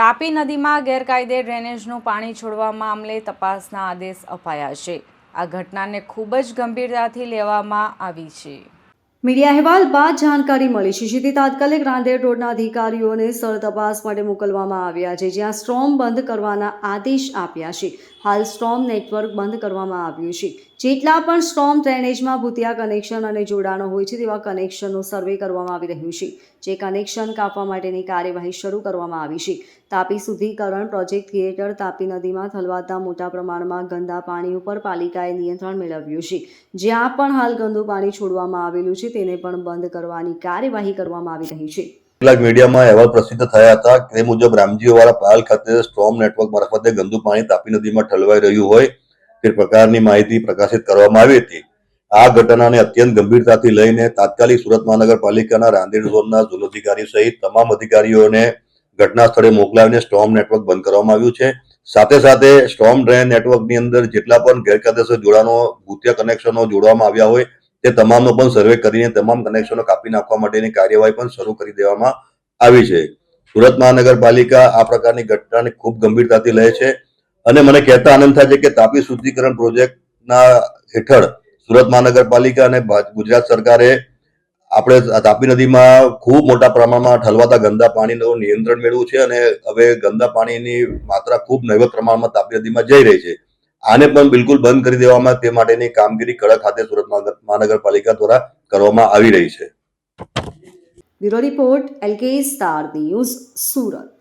તાપી નદીમાં ગેરકાયદે ડ્રેનેજનું પાણી છોડવા મામલે તપાસના આદેશ અપાયા છે। આ ઘટનાને ખૂબ જ ગંભીરતાથી લેવામાં આવી છે। મીડિયા અહેવાલ બાદ જાણકારી મળી છે, જેથી તાત્કાલિક રાંદેર રોડના અધિકારીઓને સ્થળ તપાસ માટે મોકલવામાં આવ્યા છે, જ્યાં સ્ટ્રોમ બંધ કરવાના આદેશ આપ્યા છે। હાલ સ્ટ્રોમ નેટવર્ક બંધ કરવામાં આવ્યું છે। જેટલા પણ સ્ટ્રોમ ડ્રેનેજમાં ભૂતિયા કનેક્શન અને જોડાણો હોય છે તેવા કનેક્શનનો સર્વે કરવામાં આવી રહ્યું છે। જે કનેક્શન કાપવા માટેની કાર્યવાહી શરૂ કરવામાં આવી છે। તાપી શુદ્ધિકરણ પ્રોજેક્ટ હેઠળ તાપી નદીમાં ઠલવાતા મોટા પ્રમાણમાં ગંદા પાણી ઉપર પાલિકાએ નિયંત્રણ મેળવ્યું છે। જ્યાં પણ હાલ ગંદુ પાણી છોડવામાં આવેલું છે તેને પણ બંધ કરવાની કાર્યવાહી કરવામાં આવી રહી છે। કેટલાક મીડિયામાં અહેવાલ પ્રસિદ્ધ થયા હતા તે મુજબ રામજીવાળા પાલ ખાતે સ્ટ્રોમ નેટવર્ક મારફતે ગંદુ પાણી તાપી નદીમાં ઠલવાઈ રહ્યું હોય તે પ્રકારની માહિતી પ્રકાશિત કરવામાં આવી હતી। આ ઘટનાને અત્યંત ગંભીરતાથી લઈને તાત્કાલિક સુરત મહાનગરપાલિકાના રાંદેર ઝોનના ઝોન અધિકારી સહિત તમામ અધિકારીઓને ઘટના સ્થળે મોકલાવીને સ્ટ્રોમ નેટવર્ક બંધ કરવામાં આવ્યું છે। સાથે સાથે સ્ટ્રોમ ડ્રેન નેટવર્કની અંદર જેટલા પણ ગેરકાયદેસર જોડાણો ભૂતિયા કનેક્શનો જોડવામાં આવ્યા હોય તે તમામનો પણ સર્વે કરીને તમામ કનેક્શનો કાપી નાખવા માટેની કાર્યવાહી પણ શરૂ કરી દેવામાં આવી છે। સુરત મહાનગરપાલિકા આ પ્રકારની ઘટનાને ખૂબ ગંભીરતાથી લે છે અને મને કહેતા આનંદ થાય છે કે તાપી શુદ્ધિકરણ પ્રોજેક્ટના હેઠળ સુરત મહાનગરપાલિકા અને ગુજરાત સરકારે આપણે તાપી નદીમાં ખૂબ મોટા પ્રમાણમાં ઠલવાતા ગંદા પાણીનું નિયંત્રણ મેળવ્યું છે અને હવે ગંદા પાણીની માત્રા ખૂબ નહિવત પ્રમાણમાં તાપી નદીમાં જઈ રહી છે। આને પણ બિલકુલ બંધ કરી દેવામાં તે માટેની કામગીરી કડક હાથે સુરત મહાનગરપાલિકા દ્વારા કરવામાં આવી રહી છે। Bureau report LK star news, Surat.